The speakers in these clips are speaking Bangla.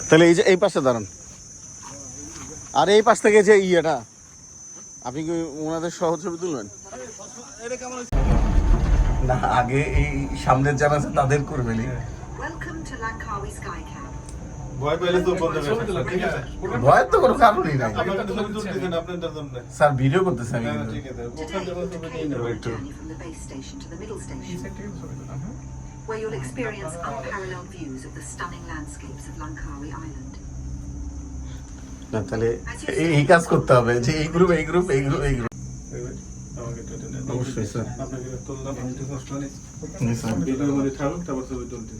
তাহলে এই যে এই পাশে দাঁড়ান, আর এই পাশ থেকে যে ইয়েটা, আপনি কি ওনাদের সহজ ছবি তুলবেন না? আগে এই সামনের যারা আছে তাদের করবেন। ভয়ের তো কোনো কারণই নাই স্যার, ভিডিও করতেছে আমি। Where you'll experience unparalleled views of the stunning landscapes of Langkawi Island. না তাহলে এই কাজ করতে হবে যে এই গ্রুপ এই গ্রুপ এই গ্রুপ এই গ্রুপ। অবশ্যই স্যার, আপনাকে তুললাম, আমি তো কষ্ট নেই স্যার। ভিডিও মানে থাকুক, তারপর ছবি তুলতে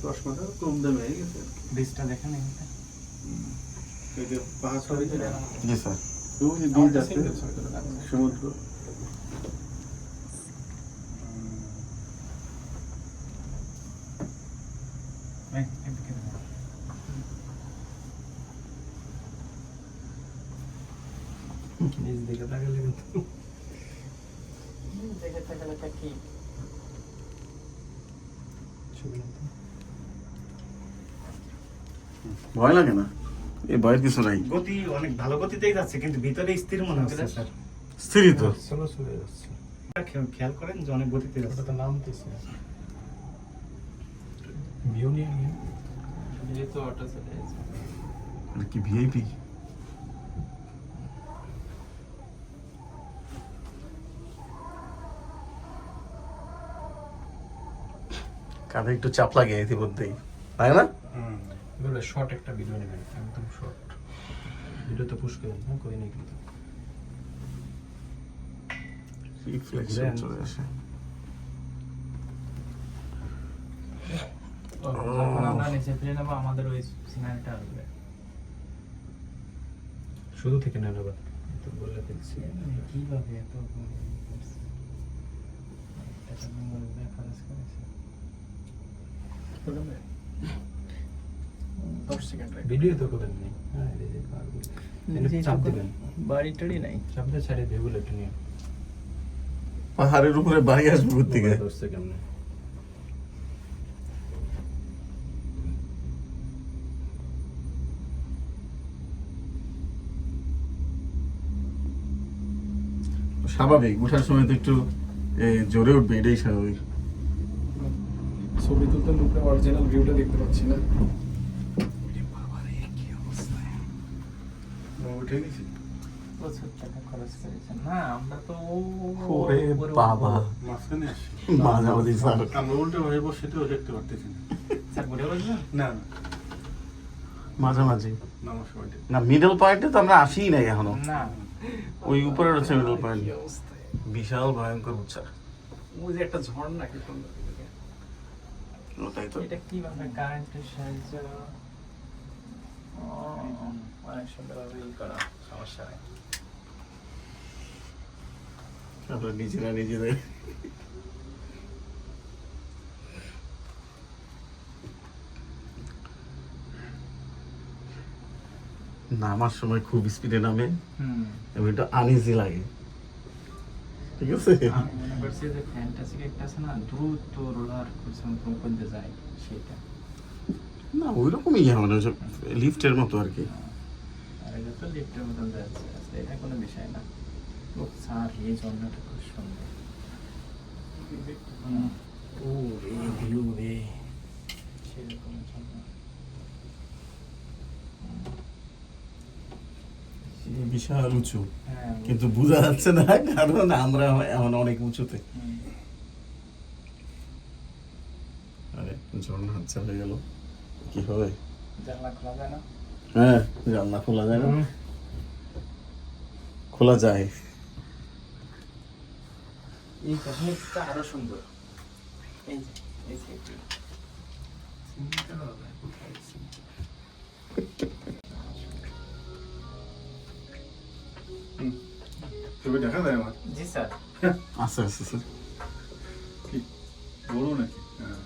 চশমাটা কম দামে হয়ে গেছে, বীজটা দেখেন এই যে পাহাড় ছবি তুলে জি স্যার। বীজ আছে সমুদ্র। নিজ দিকে তাকালে কিন্তু দেখে তাকালে কি ছবি না? ভয় লাগে না? এই ভয়ের কিছু নাই। গতি অনেক ভালো গতিতেই যাচ্ছে, কিন্তু ভিতরে স্থির মনে হচ্ছে স্যার। স্থিরই তো। স্লো চলে যাচ্ছে। খেয়াল করেন যে অনেক গতিতে যাচ্ছে। ওটা নামতেছে। ভিউ নিয়ে এই তো অটো চলে যাচ্ছে। এটা কি ভিআইপি? কাঁধে একটু চাপ লাগে ইতিমধ্যেই, তাই না? এগুলো শর্ট একটা ভিডিও নেবেন, একদম শর্ট ভিডিও তো পুশ করেন না, করি না কিন্তু রিফ্লেকশন চলে আসে। আমরা নিচে ফিরে নেবো, আমাদের ওই সিনারিটা আসবে শুরু থেকে না নেবো তো বলে ফেলছি কিভাবে এত খরচ করেছে। ভিডিও তো করেন নি, চাপ দেবেন, বাড়ি টাড়ি নাই, চাপটা ছাড়ে ভেবুলে একটু নিয়ে পাহাড়ের উপরে বাড়ি আসবে থেকে ধরছে কেমনে। স্বাভাবিক, ওঠার সময় তো একটু জোরে উঠবে, এটাই স্বাভাবিক। ছবি তুলতে লোকে অরিজিনাল ভিউটা দেখতে পাচ্ছি না। উঠে গেছি, প্রচুর টাকা খরচ করেছেন। না আমরা তো ওরে বাবা, মাঝখানে আসি মাঝামাঝি স্যার। আমরা উল্টো হয়ে বসে তো দেখতে পারতেছি না। স্যার ঘুরে বসবেন না মাঝামাঝি নমস্কার। না, মিডল পয়েন্টে তো আমরা আসিই নাই এখনো। না, ওই উপরে হচ্ছে মিডল পয়েন্ট, বিশাল ভয়ঙ্কর উচ্চা। ওই যে একটা ঝর্ণা কি সুন্দর, ওটাই তো। এটা কিভাবে কারেন্টের সাহায্য অনেক সুন্দরভাবে ই করা, সমস্যা নেই। আমরা নিজেরা নিজেদের নামার সময় খুব স্পিডে নামে এবং এটা আনইজি লাগে, ঠিক আছে? আমি মনে করছি যে ফ্যান্টাসিক একটা আছে না, দ্রুত রোলার করতে যায়, সেটা না ওইরকমই মানে লিফটের মতো আর কি। আর এটা তো লিফটের মতন যাচ্ছে, এটা কোনো বিষয় না। ও স্যার, এই ঝর্ণাটা খুব সুন্দর। ও এই ভিউ রে, সেরকম ঝর্ণা। বিশাল উঁচু, হ্যাঁ, কিন্তু বোঝা যাচ্ছে না কারণ আমরা এমন অনেক উঁচুতে। আরে ঝর্ণা হাতছা হয়ে গেল, কি হবে? জানলা খোলা যায় না? হ্যাঁ, জানলা খোলা যায় না? খোলা যায়। এই কাশ্মীরটা আরো সুন্দর। এই যে এই সাইডটা ছবি দেখা যায় আমার? জি স্যার। আচ্ছা আচ্ছা স্যার, কি বড় নাকি? হ্যাঁ।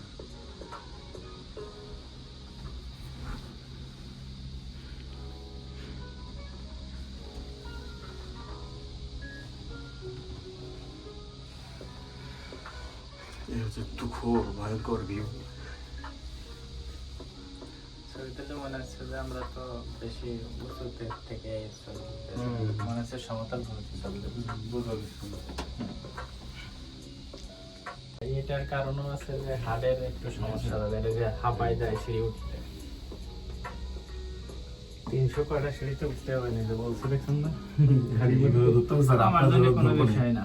এই হচ্ছে তুখোর ভয়ঙ্কর ভিউ। ছবিতে তো মনে হচ্ছে যে আমরা তো বেশি উঁচুতে থেকে এই ছবি মনে হচ্ছে সমতল ভূমিতে ছবি এটার কারণও আছে যে হাড়ের একটু সমস্যা হবে, এটা যে হাঁপায় যায় সিঁড়ি উঠতে। 300 কয়টা সিঁড়ি তো উঠতে হবে না, যে বলছে দেখছেন না? আমার জন্য কোনো বিষয় না।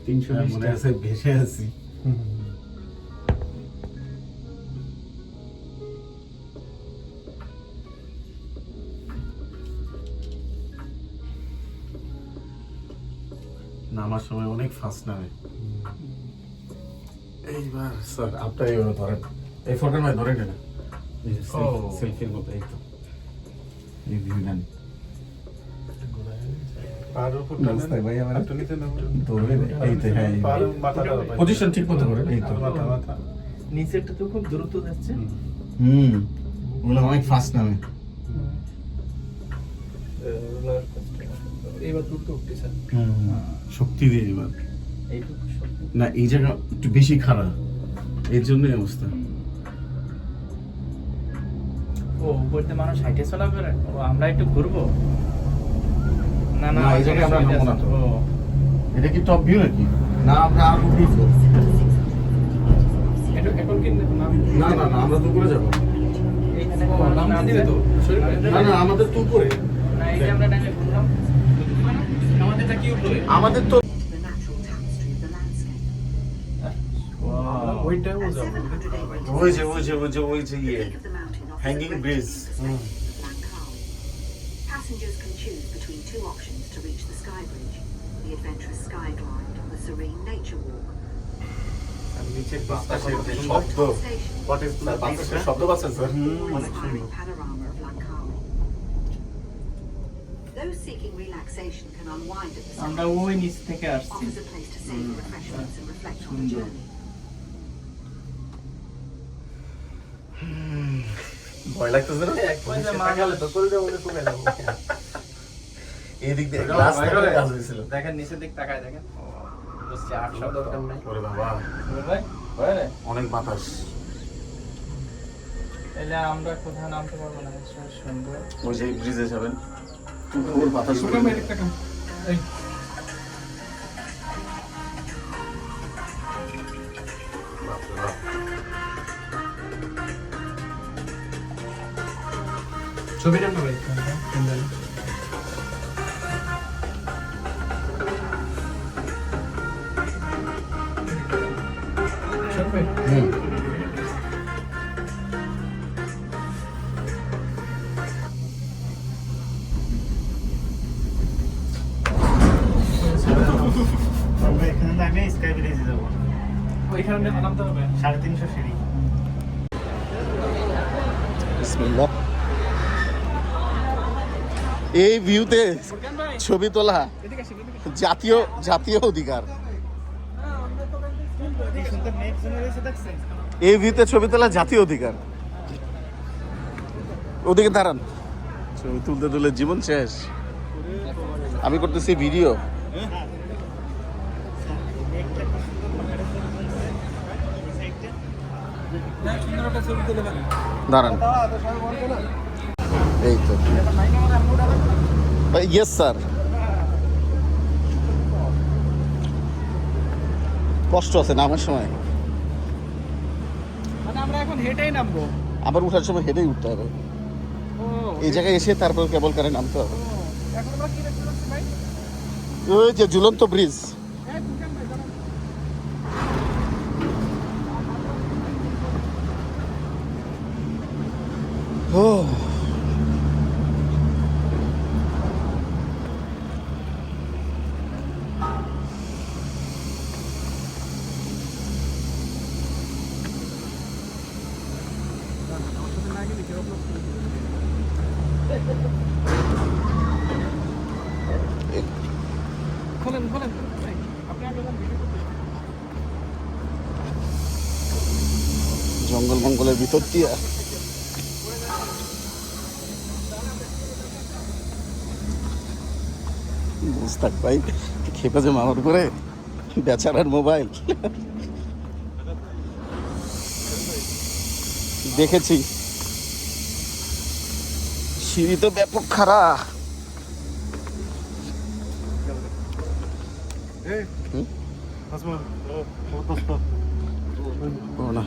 320 আছে ভেসে আছি। নামার সময় অনেক ফাস্ট নামে। এইবার স্যার আপনার এইভাবে ধরেন, এই ফটোর ভাই ধরেন না, সেলফির মতো। এই তো এই ভিউ নেন। পজিশন ঠিক মতো করেন। এই তো নিচেরটা তো খুব দ্রুত যাচ্ছে। ওগুলো অনেক ফাস্ট নামে। এইবার তুলতে উঠতেছে। শক্তি দিয়ে এবার এইটুকু শক্তি। না, এই জায়গা একটু বেশি খারাপ, এর জন্যই অবস্থা। ও উপরতে মানুষ হাইটে চলাফেরা, ও আমরা একটু ঘুরবো। না না, এই জায়গায় আমরা নামবো না তো। ও এটা কি টপ ভিউ নাকি? না, আমরা আর উঠবো। এটা এখন কি না না না, আমরা তো উপরে যাবো। এইখানে নাম দিবে তো না না, আমাদের তো উপরে। না, এই যে আমরা ডাইনে ঘুরলাম। আমাদেরটা কি উপরে? আমাদের তো The natural tapestry of the landscape. ওইটাও At যাবো। 780 ওই যে ওই যে ওই যে ওই যে the ইয়ে peak of the mountain offers hanging a bridge. breathtaking perspective of Langkawi. Passengers can choose between two options to reach the sky bridge: the adventurous sky glide or the serene nature walk. আর নিচে বাতাসের যে Offering শব্দ, station, বাতাসের শব্দ পাচ্ছেন স্যার? অনেক সুন্দর। inspiring panorama of Langkawi. Those seeking relaxation can unwind at the আমরা site. ওই niচ থেকে আসছি। Offers a place to savor refreshments and reflect on the journey. ভয় লাগতেছে না? ওই যে মাগালে তো করে দেবো, কমে যাবো। এই দিক দিয়ে গ্লাস করে কাজ হয়েছিল। দেখেন নিচের দিক তাকায় দেখেন। বুঝছি 800 দরকার নাই। ওরে বাবা, ভাই হয় রে। অনেক বাতাস। এলে আমরা কোথাও নামতে পারবো না, সুন্দর। ওই যে ব্রিজে যাবেন, ওর বাতাস সুগার মেরে একটা কাম। এই বাপরে বাপ। ছবিটা না ভাই। হুম। আমরা এখানে নামে স্কাই ব্রিজে যাবো। ওইখানে নামতে হবে। 350 সিঁড়ি। বিসমিল্লাহ। এই ভিউতে ছবি তোলা জাতীয় জাতীয় অধিকার। কি সুন্দর মেঘ জমে রয়েছে দেখছেন? এই ভিউতে ছবি তোলা জাতীয় অধিকার। ওদিকে দাঁড়ান, ছবি তুলতে তুলে জীবন শেষ। আমি করতেছি ভিডিও। মেঘটা কি সুন্দর পাহাড়ের উপর জমছে। এই সাইডটা। সুন্দর একটা ছবি তুলে ফেলি। দাঁড়ান, এই তো ইয়েস স্যার। কষ্ট আছে নামার সময়, মানে আমরা এখন হেঁটেই নামবো। আবার উঠার সময় হেঁটেই উঠতে হবে। ও এই জায়গায় এসে তারপর কেবল কারে নামতে হবে। এখন আমরা কি দেখতে পাচ্ছি ভাই? ওই যে ঝুলন্ত ব্রিজ। হ্যাঁ দুজন ভাই দাঁড়ান। ও খোলেন খোলেন ভাই, আপনি আগে যান, ভিডিও করতে। জঙ্গল মঙ্গলের ভিতর দিয়া বুঝ থাক ভাই, খেপে যে মামার করে বেচারার মোবাইল। দেখেছি, সিঁড়ি তো ব্যাপক খারাপ। ও না,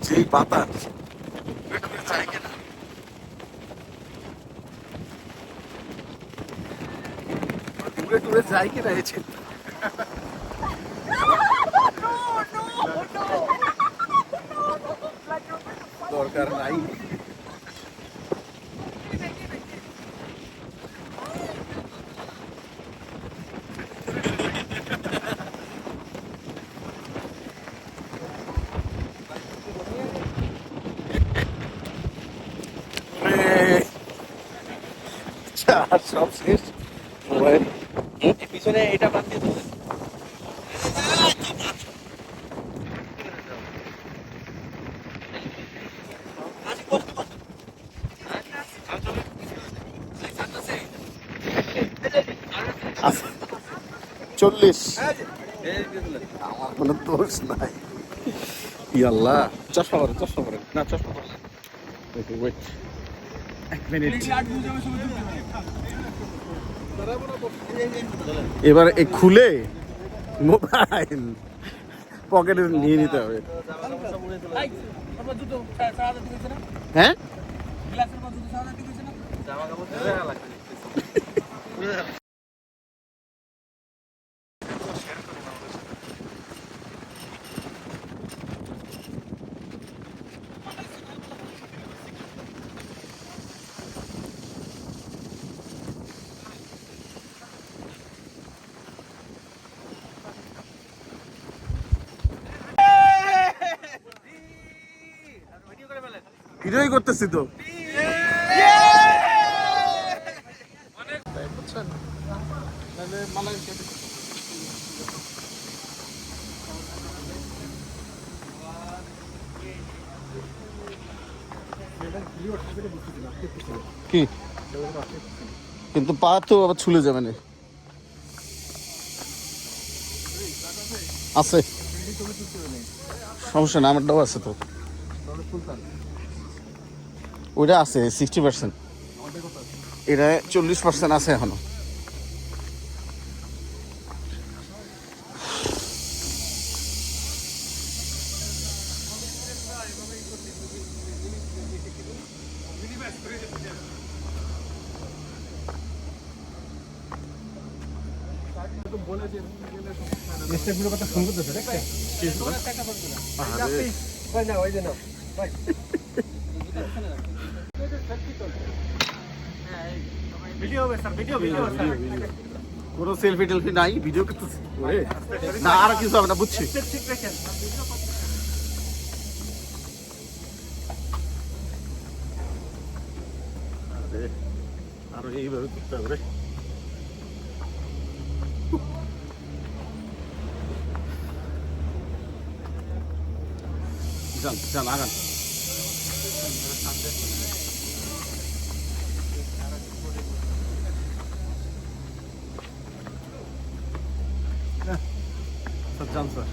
যেই বাতাস দূরে দূরে যাই কিনা এসে দরকার নাই। সব শেষ মোবাইল পিছনে এটা বাদ দিয়ে দিলে। আছে 40। আমার কোনো দোষ নাই। ইয়াল্লাহ, চশমা পরে, চশমা পরে, না চশমা পরে। Wait 1 minute. এবার এই খুলে মোবাইল পকেটে নিয়ে নিতে হবে। হ্যাঁ, ভিডিওই করতেছি তো। কি কিন্তু পা তো আবার ছুলে যাবে না। আছে সমস্যা না, আমারটাও আছে তো। ওইটা আছে 60%, এটা 40% আছে এখনো। কোনো সেলফি টেলফি নাই, ভিডিও করতেছি না, আর কিছু হবে না, বুঝছি। আরো এইভাবে করতে হবে। যান যান আগান। স্যার যান স্যার।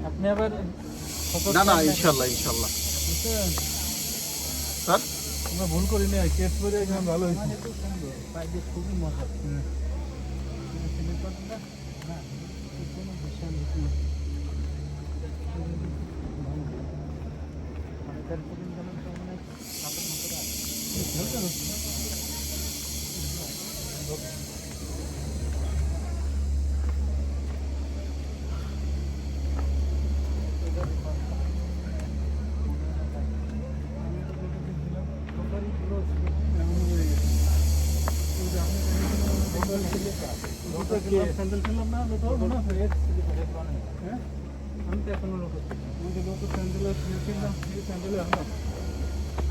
আপনি আবার না না, ইনশাল্লাহ ইনশাল্লাহ স্যার। আমরা ভুল করি না, কেস করে একদম ভালো হয়েছে। খুবই মজা। স্যান্ডেল ফেললাম না, তো মনে হয় আমি তো এখনো লোক আমাদের লোক স্যান্ডেল কিনলাম, এই স্যান্ডেল এখন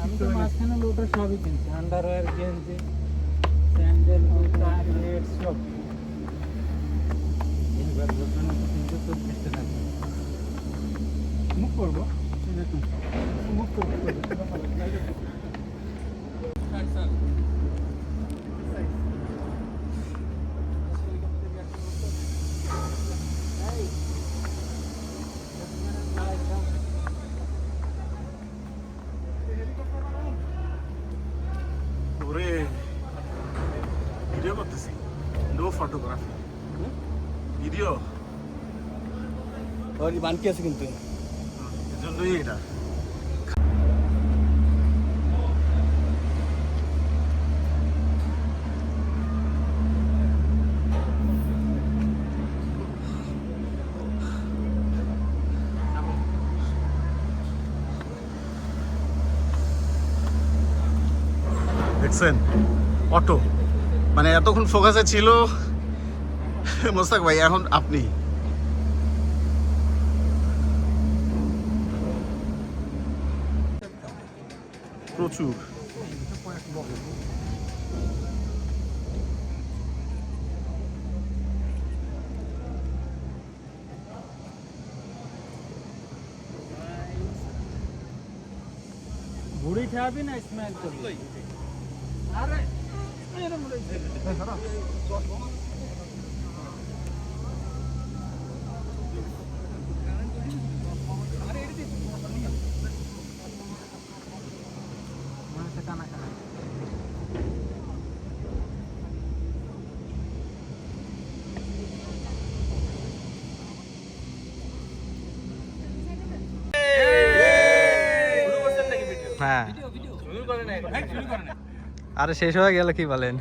আমি তো মাঝখানে লোটা সবই কিনছি, আন্ডারওয়্যার, গেঞ্জি, স্যান্ডেল, জুতা, নেট সব। এবার দোকানে তো 324 টাকা। মুখ করবো, মুখ করবো। ওরে ভিডিও করতেছি, নো ফটোগ্রাফি, ভিডিও ওই বানকি আছে কিন্তু এর জন্যই এটা। দেখছেন অটো, মানে এতক্ষণ ফোকাসে ছিল মোস্তাক ভাই, এখন আপনি। প্রচুর বুড়ি খাবি না স্মাইল করবি? আরে হ্যাঁ আরে শেষ হয়ে গেল কি বলেন?